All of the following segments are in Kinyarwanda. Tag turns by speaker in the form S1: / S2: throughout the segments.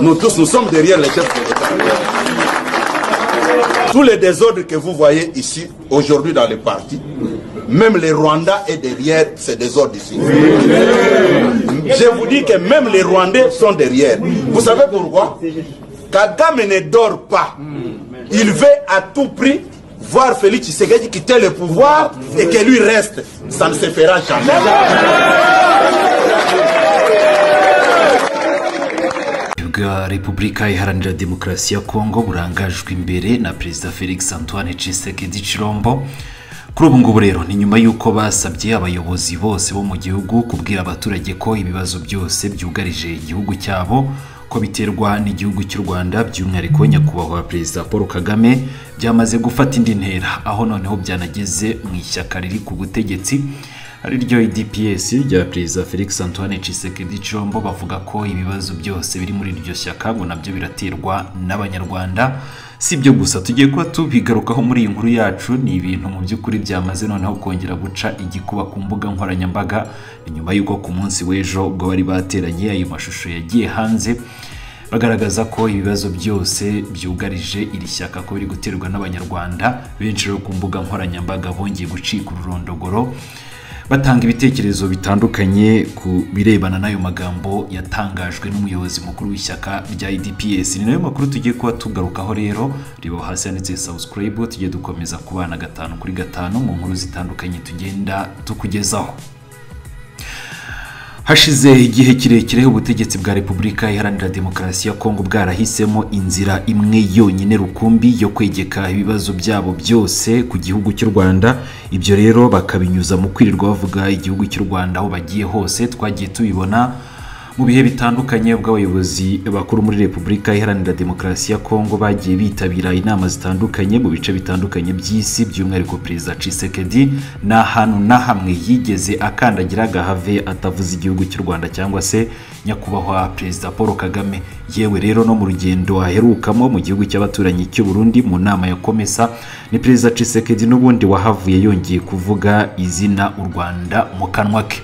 S1: Nous tous, nous sommes derrière les chefs de l'État. Tous les désordres que vous voyez ici, aujourd'hui dans les partis, même les Rwandais est derrière ces désordres ici. Je vous dis que même les Rwandais sont derrière. Vous savez pourquoi? Kagame ne dort pas. Il veut à tout prix voir Félix Tshisekedi quitter le pouvoir et que lui reste. Ça ne se fera jamais.
S2: bwa Repubulika Iharanira Demokarasi ya Kongo burangajwe imbere na Perezida Felix Antoine Tshisekedi Chilombo. Kuri ubu ngubu rero ni nyuma yuko basabye abayobozi bose bo mu gihugu kubwira abaturage ko ibibazo byose byugarije igihugu cyabo ko biterwa n'igihugu cy'u Rwanda, by'umwihariko nyakubahwa Perezida Paul Kagame byamaze gufata indi ntera, aho noneho byanageze mu ishyaka riri ku butegetsi ari ryo IDPS rya Perezida Felix Antoine Tshisekedi Chilombo. Bavuga ko ibibazo byose biri muri iryo shyaka ngo nabyo biraterwa n'abanyarwanda. Si byo gusa, tugiye kuba tubigarukaho muri iyi nkuru yacu. Ni ibintu mu by'ukuri byamaze noneho kongera guca igikuba ku mbuga nkoranyambaga nyuma yuko ku munsi w'ejo ubwo bari bateranye ayo mashusho yagiye hanze bagaragaza ko ibibazo byose byugarije iri shyaka ko biri guterwa n'abanyarwanda. Benshi rero ku mbuga nkoranyambaga bongeye gucika ururondogoro batanga ibitekerezo bitandukanye ku birebana n'ayo magambo yatangajwe n'umuyobozi mukuru w'ishyaka rya IDPS. Ni nayo makuru tugiye kuba tugarukaho rero. Riba hasi yanditse subscribe, tugiye dukomeza kubana 5 kuri 5 mu nkuru zitandukanye tugenda tukugezaho. Hashize igihe kirekire ubutegetsi bwa Repubulika Iharanira Demokarasi ya Kongo bwarahisemo inzira imwe yonyine rukumbi yo kwegeka ibibazo byabo byose ku gihugu cy'u Rwanda. Ibyo rero bakabinyuza mu kwirirwa bavuga igihugu cy'u Rwanda aho bagiye hose. Twagiye tubibona mu bihe bitandukanye bw'abayobozi bakuru muri Repubulika Iharanira Demokarasi ya Kongo bagiye bitabira inama zitandukanye mu bice bitandukanye by'isi, by'umwihariko Perezida Tshisekedi na hanu na hamwe yigeze akandagira gahave atavuze igihugu cy'u Rwanda cyangwa se nyakubahwa Perezida Paul Kagame. Yewe rero no mu rugendo aherukamo mu gihugu cy'abaturanyi cy'u Burundi mu nama ya Komesa, ni Perezida Tshisekedi n'ubundi wahavuye yongeye kuvuga izina u Rwanda mu kanwa ke.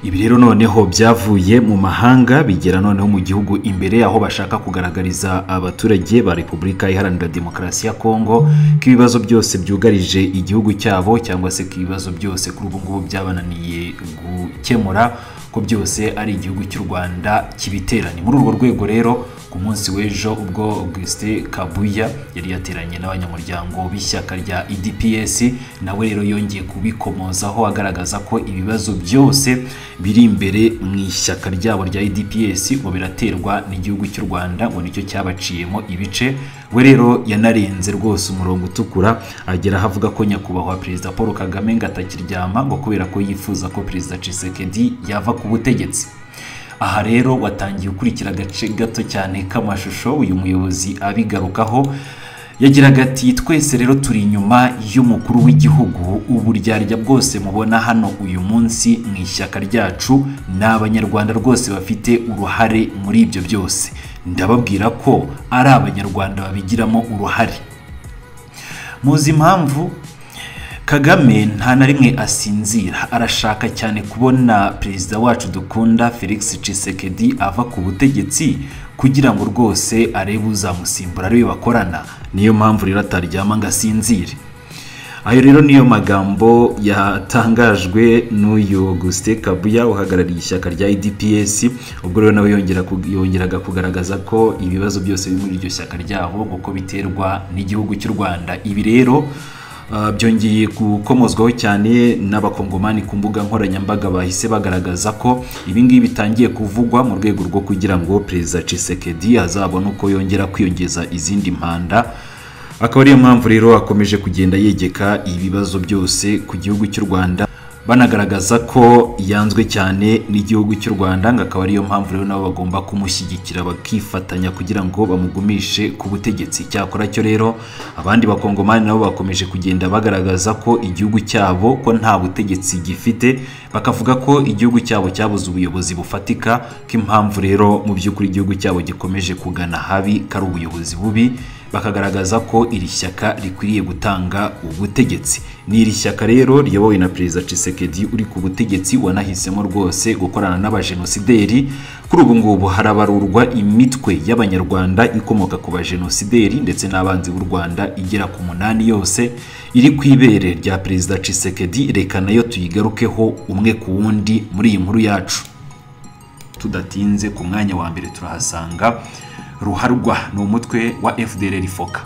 S2: Ibi rero noneho byavuye mu mahanga bigera noneho mu gihugu imbere, aho bashaka kugaragariza abaturage ba Repubulika Iharanira Demokarasi ya Kongo ko ibibazo byose byugarije igihugu cyabo cyangwa se ko ibibazo byose kuri ubu ngubu byabananiye gukemura, ko byose ari igihugu cy'u Rwanda kibiteranye. Muri urwo rwego rero ku munsi w'ejo ubwo Augustin Kabuya yari yateranye n'abanyamuryango b'ishyaka rya IDPS, nawe rero yongeye kubikomozaho agaragaza ko ibibazo byose biri imbere mu ishyaka ryabo rya IDPS ngo biraterwa n'igihugu cy'u Rwanda, ngo nicyo cyabaciyemo ibice. We rero yanarenze rwose umurongo utukura, agera havuga ko nyakubahwa Perezida Paul Kagame ngatakiryama ngo kubera ko yifuza ko Perezida Tshisekedi yava ku butegetsi. Aha rero watangiye ukurikira agace gato cyane k'amashusho uyu muyobozi abigarukaho. Yagiraga ati twese rero turi inyuma y'umukuru w'igihugu, uburyarya bwose mubona hano uyu munsi mu ishyaka ryacu n'abanyarwanda rwose bafite uruhare muri ibyo byose. Ndababwira ko ari abanyarwanda babigiramo uruhare. Muzi impamvu Kagame nta na rimwe asinzira, arashaka cyane kubona perezida wacu dukunda Felix Tshisekedi ava ku butegetsi kugira ngo rwose arebe uzamusimbura ariwe bakorana. Niyo mpamvu rero ataryama ngo asinzire. Ayo rero niyo magambo yatangajwe n'uyu Augustin Kabuya uhagarariye ishyaka rya IDPS. Ubwo rero nawe yongeraga kugaragaza ko ibibazo byose biri muri iryo shyaka ryabo kuko biterwa n'igihugu cy'u Rwanda. Ibi rero byongeye gukomozwaho cyane n'abakongomani ku mbuga nkoranyambaga, bahise bagaragaza ko ibingibi bitangiye kuvugwa mu rwego rwo kugira ngo Perezida Tshisekedi azabone uko yongera kwiyongeza izindi mpanda. Akaba ariyo mpamvu rero akomeje kugenda yegeka ibibazo byose ku gihugu cy'u Rwanda, banagaragaza ko yanzwe cyane n'igihugu cy'u Rwanda, ngo akaba ariyo mpamvu rero nabo bagomba kumushyigikira bakifatanya kugira ngo bamugumishe ku butegetsi. Cyakora cyo rero abandi bakongomani nabo bakomeje kugenda bagaragaza ko igihugu cyabo ko nta butegetsi gifite, bakavuga ko igihugu cyabo cyabuze ubuyobozi bufatika, ko impamvu rero mu by'ukuri igihugu cyabo gikomeje kugana habi kari ubuyobozi bubi. bakagaragaza ko iri shyaka rikwiriye gutanga ubutegetsi. Ni iri shyaka rero riyobowe na Perezida Tshisekedi uri ku butegetsi wanahisemo rwose gukorana n'abajenosideri. Kuri ubu ngubu harabarurwa imitwe y'abanyarwanda ikomoka ku bajenosideri ndetse n'abanzi b'u Rwanda igera ku 8 yose iri kwibere rya Perezida Tshisekedi. Reka nayo tuyigarukeho umwe ku wundi muri iyi nkuru yacu. Tudatinze ku mwanya wa mbere turahasanga Ruharwa, ni umutwe wa FDLR Foka.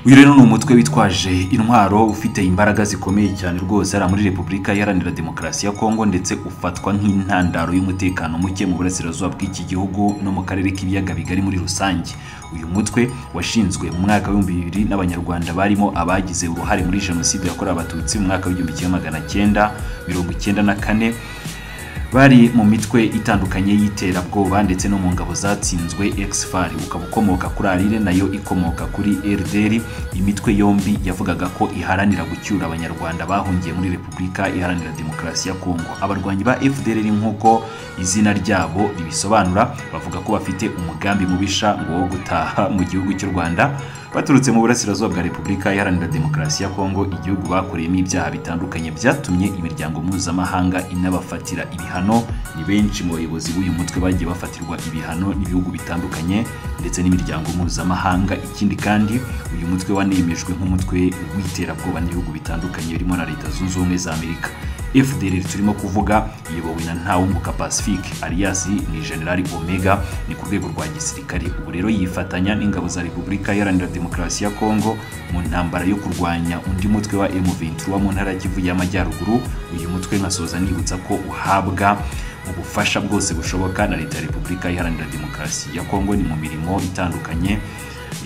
S2: Uyu rero ni umutwe witwaje intwaro ufite imbaraga zikomeye cyane rwose ari muri Repubulika Iharanira Demokarasi ya Kongo, ndetse ufatwa nk'intandaro y'umutekano muke mu burasirazuba bw'iki gihugu no mu karere k'ibiyaga bigari muri rusange. Uyu mutwe washinzwe mu mwaka wa 2000 n'abanyarwanda barimo abagize uruhare muri jenoside yakorewe abatutsi mu mwaka wa 1994, bari mu mitwe itandukanye y'iterabwoba ndetse no mu ngabo zatsinzwe Exfar, ukaba ukomoka kuri Arire nayo ikomoka kuri RDR. Imitwe yombi yavugaga ko iharanira gucyura abanyarwanda bahungiye muri Repubulika Iharanira Demokarasi ya Kongo. Abarwanyi ba FDLR nk'uko izina ryabo ribisobanura, bavuga ko bafite umugambi mubisha ngo wo gutaha mu gihugu cy'u Rwanda baturutse mu burasirazuba bwa Repubulika Iharanira Demokarasi ya Kongo, igihugu bakoreyemo ibyaha bitandukanye byatumye imiryango mpuzamahanga inabafatira ibihano. Ni benshi mu bayobozi b'uyu mutwe bagiye bafatirwa ibihano n'ibihugu bitandukanye ndetse n'imiryango mpuzamahanga. Ikindi kandi uyu mutwe wanemejwe nk'umutwe w'iterabwoba n'ibihugu bitandukanye birimo na Leta Zunze Ubumwe za Amerika. FDLR turimo kuvuga iyobowe na Ntawunguka Pacifique alias ni General Omega, ni ku rwego rwa gisirikare. Ubu rero yifatanya n'ingabo za Repubulika Iharanira Demokarasi ya Kongo mu ntambara yo kurwanya undi mutwe wa M23 mu ntara Kivu y'Amajyaruguru. Uyu mutwe nkasoza nibutsa ko uhabwa ubufasha bwose bushoboka na Leta ya Repubulika Iharanira Demokarasi ya Kongo, ni mu mirimo itandukanye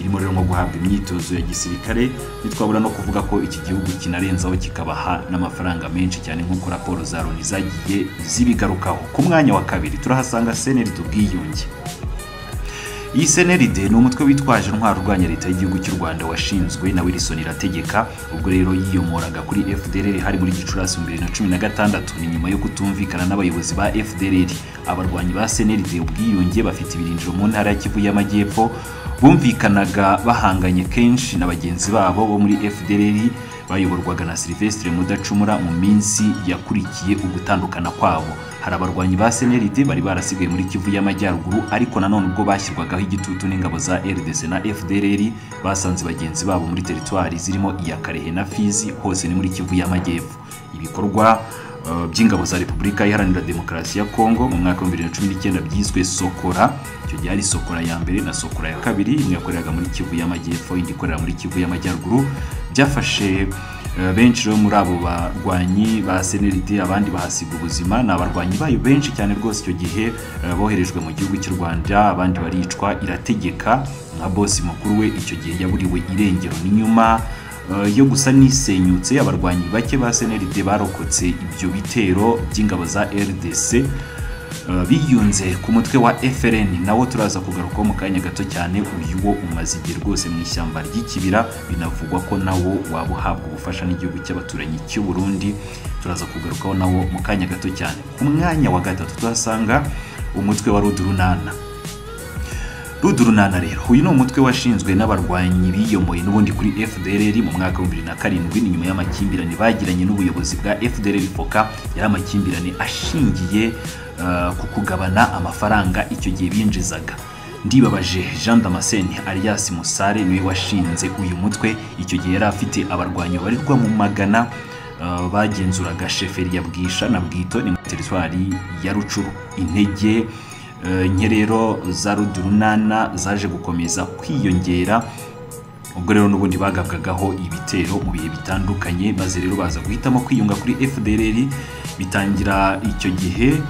S2: irimo rero nko guhabwa imyitozo ya gisirikare. Nitwabura no kuvuga ko iki gihugu kinarenzaho kikabaha n'amafaranga menshi cyane nk'uko raporo za Loni zagiye zibigarukaho. Ku mwanya wa kabiri turahasanga CNRD Ubwiyunge. Iyi CNRD ni umutwe witwaje intwaro urwanya leta y'igihugu cy'u Rwanda washinzwe na Wilson Irategeka. Ubwo rero yiyomoraga kuri FDLR hari muri Gicurasi 2016, ni nyuma yo kutumvikana n'abayobozi ba FDLR. Abarwanyi ba CNRD Ubwiyunge bafite ibirindiro mu ntara ya Kivu y'Amajyepfo, bumvikanaga bahanganye kenshi na bagenzi babo bo muri FDLR bayoborwaga na Sylvestre Mudacumura mu minsi yakurikiye ugutandukana kwabo. Hari abarwanyi ba CNRD bari barasigaye muri Kivu y'Amajyaruguru, ariko nanone ubwo bashyirwagaho igitutu n'ingabo za RDC na FDLR basanze bagenzi babo muri teritwari zirimo iya Karehe na Fizi, hose ni muri Kivu y'Amajyepfo. Ibikorwa by'ingabo za Repubulika Iharanira Demokarasi ya Kongo mu mwaka wa 2019 byiswe Sokora. Icyo gihe ari Sokora ya mbere na Sokora ya kabiri, imwe yakoreraga muri Kivu y'Amajyepfo indi ikorera muri Kivu y'Amajyaruguru. Byafashe benshi rero muri abo barwanyi ba CNRD, abandi bahasiga ubuzima. Ni abarwanyi bayo benshi cyane rwose icyo gihe boherejwe mu gihugu cy'u Rwanda, abandi baricwa. Irategeka nka boss mukuru we icyo gihe yaburiwe irengero. Ni nyuma yo gusa nisenyutse abarwanyi bake ba CNRD barokotse ibyo bitero by'ingabo za RDC, biyunze ku mutwe wa FRN. nawo turaza kugarukaho mu kanya gato cyane. Uyu wo umaze igihe rwose mu ishyamba ry'ikibira, binavugwa ko nawo waba uhabwa ubufasha n'igihugu cy'abaturanyi cy'u Burundi. Turaza kugarukaho nawo mu kanya gato cyane. Ku mwanya wa gatatu tuhasanga umutwe wa Rudurunana. Rudurunana rero uyu ni umutwe washinzwe n'abarwanyi biyomoye n'ubundi kuri FDLR mu mwaka wa 2007, ni nyuma y'amakimbirane bagiranye n'ubuyobozi bwa FDLR Foka. Yari amakimbirane ashingiye ku kugabana amafaranga icyo gihe binjizaga. Ndibabaje Jean Damascene alias Musare niwe washinze uyu mutwe. Icyo gihe yari afite abarwanyi barirwa mu magana bagenzuraga sheferi ya Bwisha na Bwito, ni mu teritwari ya Rucuru. Intege nke rero za Rudurunana zaje gukomeza kwiyongera, ubwo rero n'ubundi bagabwagaho ibitero mu bihe bitandukanye, maze rero baza guhitamo kwiyunga kuri FDLR. Bitangira icyo gihe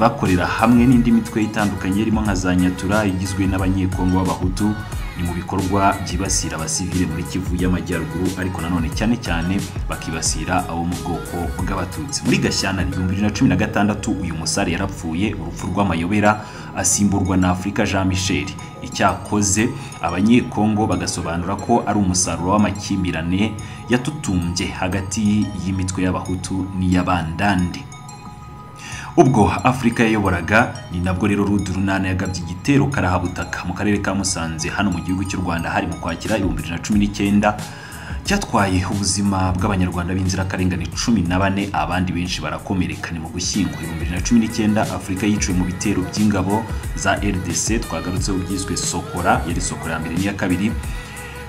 S2: bakorera hamwe n'indi mitwe itandukanye irimo nka za Nyatura igizwe n'abanyekongo b'abahutu. Ni mu bikorwa byibasira abasivile muri Kivu y'Amajyaruguru, ariko nanone cyane cyane bakibasira abo mu bwoko bw'abatutsi. Muri Gashyantare 2016 uyu Musare yarapfuye urupfu rw'amayobera, asimburwa na Afrika Jean Michel. Icyakoze abanyekongo bagasobanura ko ari umusaruro w'amakimbirane yatutumbye hagati y'imitwe y'abahutu n'iy'abandande. ubwo Afrika yayoboraga ni nabwo rero Rudurunana yagabye igitero karahabutaka mu karere ka Musanze hano mu gihugu cy'u Rwanda hari mu kwakira 2019 cyatwaye ubuzima bw'abanyarwanda b'inzirakarengane 14 abandi benshi barakomerekana mu gushyingo 2019 Afrika yiciwe mu bitero by'ingabo za RDC twagarutseho byiswe Sokora yari Sokora ya mbere n'iya kabiri.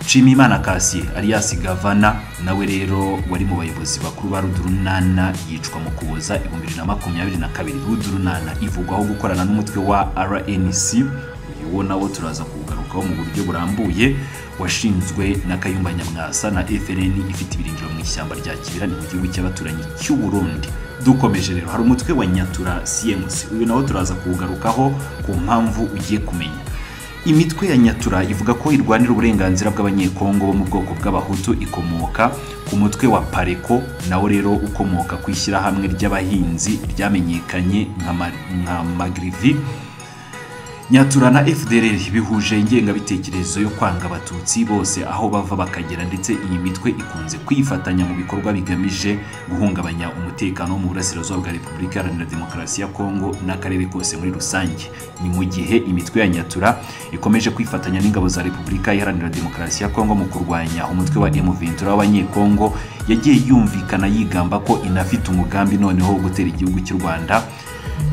S2: Nshimiyimana Cassier alias Gavana nawe rero wari mu bayobozi bakuru ba Rudurunana yicwa mu Kuboza 2022. Rudurunana ivugwaho gukorana n'umutwe wa RNC uwo nawo turaza kugarukaho mu buryo burambuye washinzwe na Kayumba Nyamwasa na FRN ifite ibirindiro mu ishyamba rya Kibira mu gihugu cy'abaturanyi cy'u Burundi. Dukomeje rero hari umutwe wa Nyatura CMC uyu nawo turaza kugarukaho ku mpamvu ugiye kumenya. Imitwe ya Nyatura ivuga ko irwanira uburenganzira bw'abanyekongo bo mu bwoko bw'abahutu ikomoka ku mutwe wa Pareko nawo rero ukomoka kwishyira hamwe ry'abahinzi ryamenyekanye nka Magrivi. Nyatura na FDLR bihuje ingengabitekerezo yo kwanga abatutsi bose aho bava bakagera, ndetse iyi mitwe ikunze kwifatanya mu bikorwa bigamije guhungabanya umutekano mu burasirazuba bwa Repubulika Iharanira Demokarasi ya Kongo n'akarere kose muri rusange. Ni mu gihe imitwe ya Nyatura ikomeje kwifatanya n'ingabo za Repubulika Iharanira Demokarasi ya Kongo mu kurwanya umutwe wa M23 w'abanyekongo yagiye yumvikana yigamba ko inafite umugambi noneho wo gutera igihugu cy'u Rwanda.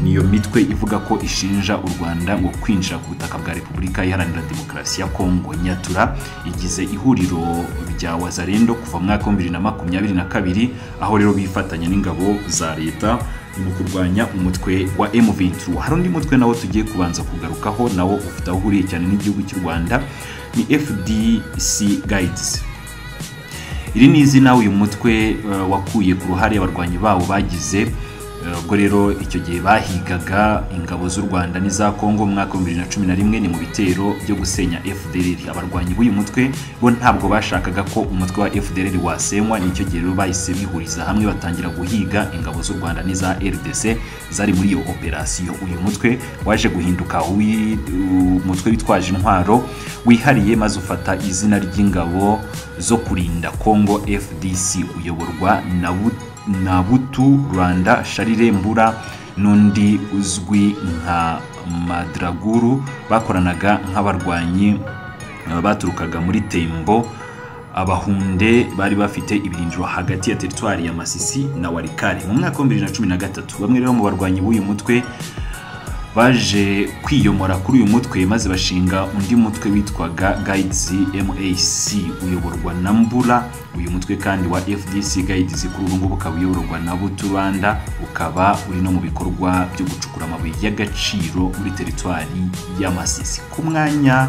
S2: Niyo mitwe ivuga ko ishinja u Rwanda ngo kwinjira ku butaka bwa Repubulika Iharanira Demokarasi ya Kongo. Nyatura igize ihuriro rya Wazalendo kuva mu mwaka wa 2022 aho rero bifatanya n'ingabo za leta mu kurwanya umutwe wa M23. Hari undi mutwe nawo tugiye kubanza kugarukaho nawo ufite aho uhuriye cyane n'igihugu cy'u Rwanda ni FDC Guides. Iri ni izina uyu mutwe wakuye ku ruhare abarwanyi bawo bagize ubwo rero icyo gihe bahigaga ingabo z'u Rwanda n'iza Kongo mu mwaka wa 2011 ni mu bitero byo gusenya FDLR. Abarwanyi b'uyu mutwe bo ntabwo bashakaga ko umutwe wa FDLR wasenywa, nicyo gihe rero bahise bihuriza hamwe batangira guhiga ingabo z'u Rwanda n'iza RDC zari muri iyo operasiyo. Uyu mutwe waje guhinduka umutwe witwaje intwaro wihariye maze ufata izina ry'ingabo zo kurinda Kongo FDC uyoborwa na Butu Rwanda Sharire Mbura n'undi uzwi nka Madraguru. Bakoranaga nk'abarwanyi baturukaga muri Tembo. Abahunde bari bafite ibirindiro hagati ya teritwari ya Masisi na Walikale. Mu mwaka wa 2013 bamwe rero mu barwanyi b'uyu mutwe baje kwiyomora kuri uyu mutwe maze bashinga undi mutwe witwaga Guides MAC uyoborwa na Mbura. Uyu mutwe kandi wa FDC Guides kuri ubu ngubu ukaba uyoborwa na Butu Rwanda, ukaba uri no mu bikorwa byo gucukura amabuye y'agaciro muri teritwari ya Masisi. Ku mwanya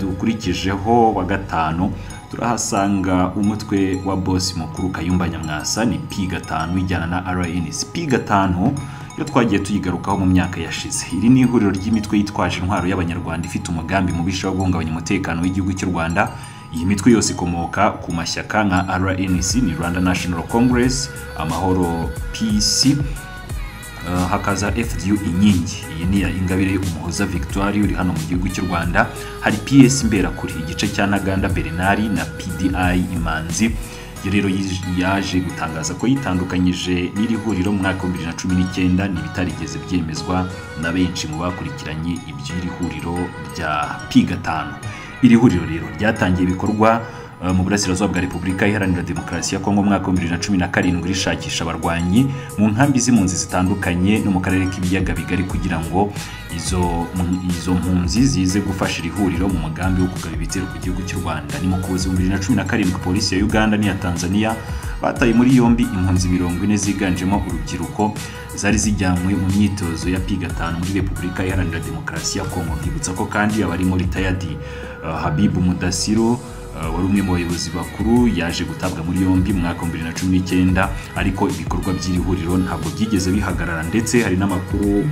S2: dukurikijeho wa gatanu turahasanga umutwe wa boss mukuru Kayumba Nyamwasa ni P5 ijyana na RNC. P5 yo twagiye tuyigarukaho mu myaka yashize. Iri ni ihuriro ry'imitwe yitwaje intwaro y'abanyarwanda ifite umugambi mubisha wo guhungabanya umutekano w'igihugu cy'u Rwanda. Iyi mitwe yose ikomoka ku mashyaka nka RNC ni Rwanda National Congress, Amahoro PC, hakaza FDU Inkingi, iyi ni Ingabire Umuhoza Victoire uri hano mu gihugu cy'u Rwanda. Hari PS Mberakuri, igice cya Ntaganda Bernard na PDI Imanzi. Rero yaje gutangaza ko yitandukanyije n'iri huriro mu mwaka wa 2019 n'ibitarigeze byemezwa na benshi mu bakurikiranye iby'iri huriro rya P5. Iri huriro rero ryatangiye ibikorwa mu burasirazuba bwa Repubulika Iharanira Demokarasi ya Kongo mu mwaka wa 2017 rishakisha abarwanyi mu nkambi z'impunzi zitandukanye no mu karere k'ibiyaga bigari kugira ngo izo mpunzi zize gufasha iri huriro mu mugambi wo kugaba ibitero ku gihugu cy'u Rwanda. Ni mu Kuboza 2017 polisi ya Uganda n'iya Tanzania bataye muri yombi impunzi 40 ziganjemo urubyiruko zari zijyanywe mu myitozo ya P5 muri Repubulika Iharanira Demokarasi ya Kongo. Nkibutsa ko kandi abari muri Tayadi Habibu Mudasiro wari umwe mu bayobozi bakuru yaje gutabwa muri yombi mu mwaka wa 2019, ariko ibikorwa by'iri huriro ntabwo byigeze bihagarara, ndetse hari n'amakuru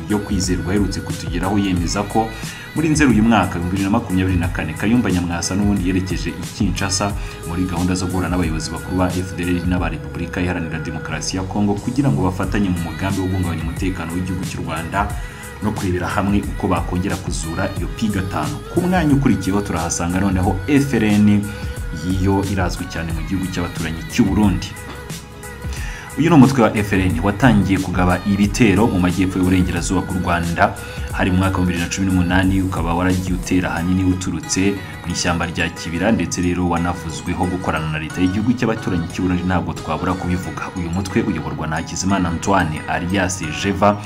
S2: yo kwizerwa aherutse kutugeraho yemeza ko muri Nzeri uyu mwaka 2024 Kayumba Nyamwasa n'ubundi yerekeje i Kinshasa muri gahunda zo guhura n'abayobozi bakuru ba FDLR n'aba Repubulika Iharanira Demokarasi ya Kongo kugira ngo bafatanye mu mugambi wo guhungabanya umutekano w'igihugu cy'u Rwanda no kurebera hamwe uko bakongera kuzura iyo P5. Ku mwanya ukurikiyeho turahasanga noneho FRN yiyo irazwi cyane mu gihugu cy'abaturanyi cy'u Burundi. uyu ni umutwe wa FLN watangiye kugaba ibitero mu majyepfo y'uburengerazuba bw'u Rwanda hari mu mwaka wa 2018 ukaba waragiye utera hanini uturutse mu ishyamba rya Kibira ndetse rero wanavuzweho gukorana na leta y'igihugu cy'abaturanyi cy'u Burundi ntabwo twabura kubivuga. Uyu mutwe uyoborwa na Hakizimana Antoine alias Jeva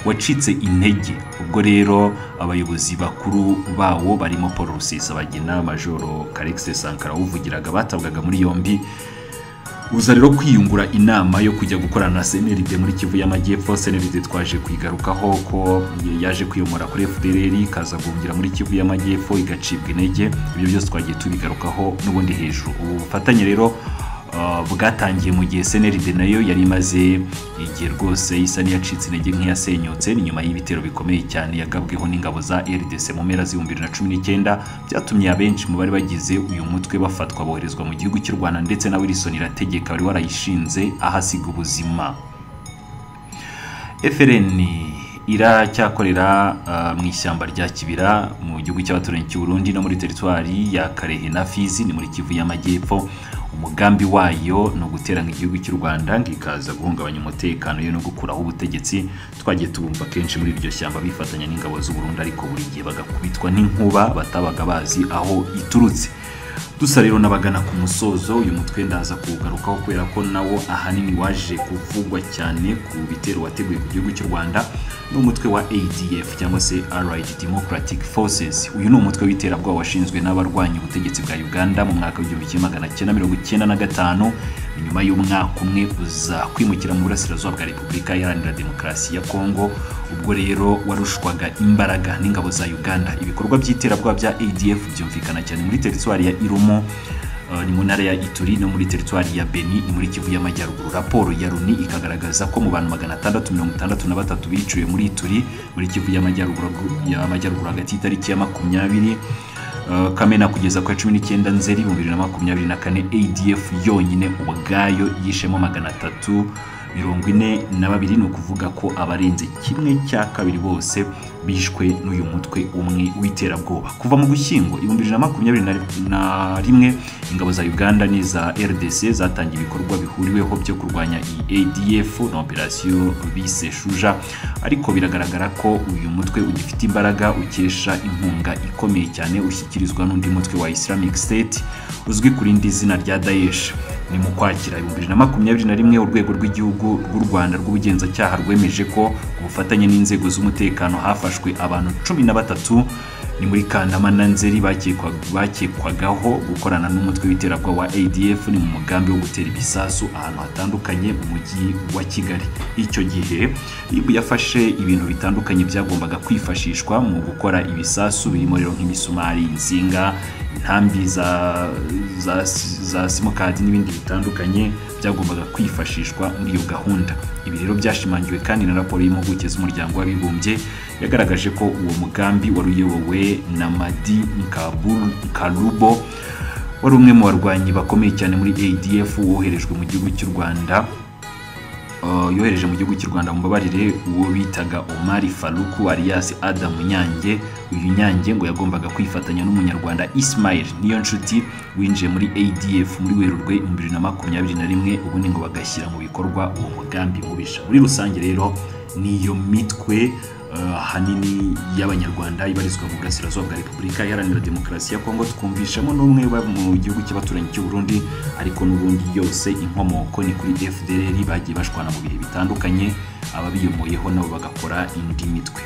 S2: wacitse intege ubwo rero abayobozi bakuru bawo barimo Paul Rusesabagina, Majoro Karexte Sankara uvugiraga batabwaga muri yombi uza rero kwiyungura inama yo kujya gukorana na CNLD muri Kivu y'Amajyepfo. CNLD twaje kwigarukaho ko yaje kwiyomora kuri FDLR kaza guhungira muri Kivu y'Amajyepfo igacibwa intege. Ibyo byose twagiye tubigarukaho n'ubundi hejuru. Ubu bufatanye rero bwatangiye mu gihe CNLD nayo yari imaze igihe rwose isa n'iyacitse intege nk'iyasenyutse ni nyuma y'ibitero bikomeye cyane yagabweho n'ingabo za RDC mu mpera z'2019 byatumye abenshi mu bari bagize uyu mutwe bafatwa boherezwa mu gihugu cy'u Rwanda ndetse na Wilson Irategeka wari warayishinze ahasiga ubuzima. FLN iracyakorera mu ishyamba rya Kibira mu gihugu cy'abaturanyi cy'u Burundi no muri teritwari ya Karehe na Fizi ni muri Kivu y'Amajyepfo. Umugambi wayo no guteranga igihugu cy'u Rwanda ngikaza guhungabanya umutekano yo no gukuraho ubutegetsi. Twagiye tubumva kenshi muri iryo shyamba bifatanya n'ingabo z'u Burundi ariko buri gihe bagakubitwa n'inkuba batabaga bazi aho iturutse. Dusa rero nabagana ku musozo uyu mutwe ndaza kugarukaho kubera ko nawo ahanini waje kuvugwa cyane ku bitero wateguye ku gihugu cy'u Rwanda n'umutwe wa ADF cyangwa se Allied Democratic Forces. Uyu ni umutwe w'iterabwoba washinzwe n'abarwanya ubutegetsi bwa Uganda mu mwaka wa 1995 nyuma y'umwaka umwe uza kwimukira mu burasirazuba bwa Repubulika Iharanira Demokarasi ya Kongo. Ubwo rero warushwaga imbaraga n'ingabo za Uganda. Ibikorwa by'iterabwoba bya ADF byumvikana cyane muri teritwari ya Irumo ni mu ntara ya Ituri no muri teritwari ya Beni ni muri Kivu y'Amajyaruguru. Raporo ya Loni ikagaragaza ko mu bantu 663 biciwe muri Ituri muri Kivu y'Amajyaruguru hagati y'itariki ya 20 Kamena kugeza kwa 19 Nzeri 2024 ADF yonyine ubwayo yishemo 342 ni ukuvuga ko abarenze kimwe cya kabiri bose bishwe n'uyu mutwe umwe w'iterabwoba. Kuva mu Gushyingo 2021 ingabo za Uganda n'iza RDC zatangiye ibikorwa bihuriweho byo kurwanya ADF na operation bise Shuja, ariko biragaragara ko uyu mutwe ugifite imbaraga ukesha inkunga ikomeye cyane ushyikirizwa n'undi mutwe wa Islamic State uzwi kuri indi zina rya Daesh. Ni mu Kwakira 2021 urwego rw'igihugu rw'u Rwanda rw'ubugenzacyaha rwemeje ko ubufatanye n'inzego z'umutekano hafashwe abantu 13 ni muri Kanama na Nzeri bakekwagaho gukorana n'umutwe w'iterabwoba wa ADF ni mu mugambi wo gutera ibisasu ahantu hatandukanye mu mujyi wa Kigali. Icyo gihe RIB yafashe ibintu bitandukanye byagombaga kwifashishwa mu gukora ibisasu birimo rero nk'imisumari, insinga, intambi za simukadi n'ibindi bitandukanye byagombaga kwifashishwa muri iyo gahunda. Ibi rero byashimangiwe kandi na raporo y'impuguke z'umuryango w'abibumbye yagaragaje ko uwo mugambi wari uyobowe na Madi Kalubo wari umwe mu barwanyi bakomeye cyane muri ADF woherejwe mu gihugu cy'u Rwanda yohereje mu gihugu cy'u Rwanda mubabarire uwo bitaga Omar Faruku alias Adam Nyange. Uyu Nyange ngo yagombaga kwifatanya n'umunyarwanda Ismail Niyonshuti winjiye muri ADF muri Werurwe 2021 ubundi ngo bagashyira mu bikorwa uwo mugambi mubisha. Muri rusange rero niyo mitwe hanini y'abanyarwanda ibarizwa mu burasirazuba bwa Repubulika Iharanira Demokarasi ya Kongo. Twumvishamo n'umwe mu gihugu cy'abaturanyi cy'u Burundi ariko n'ubundi yose inkomoko ni kuri FDLR bagiye bashwana mu bihe bitandukanye ababiyomoyeho nabo bagakora indi mitwe.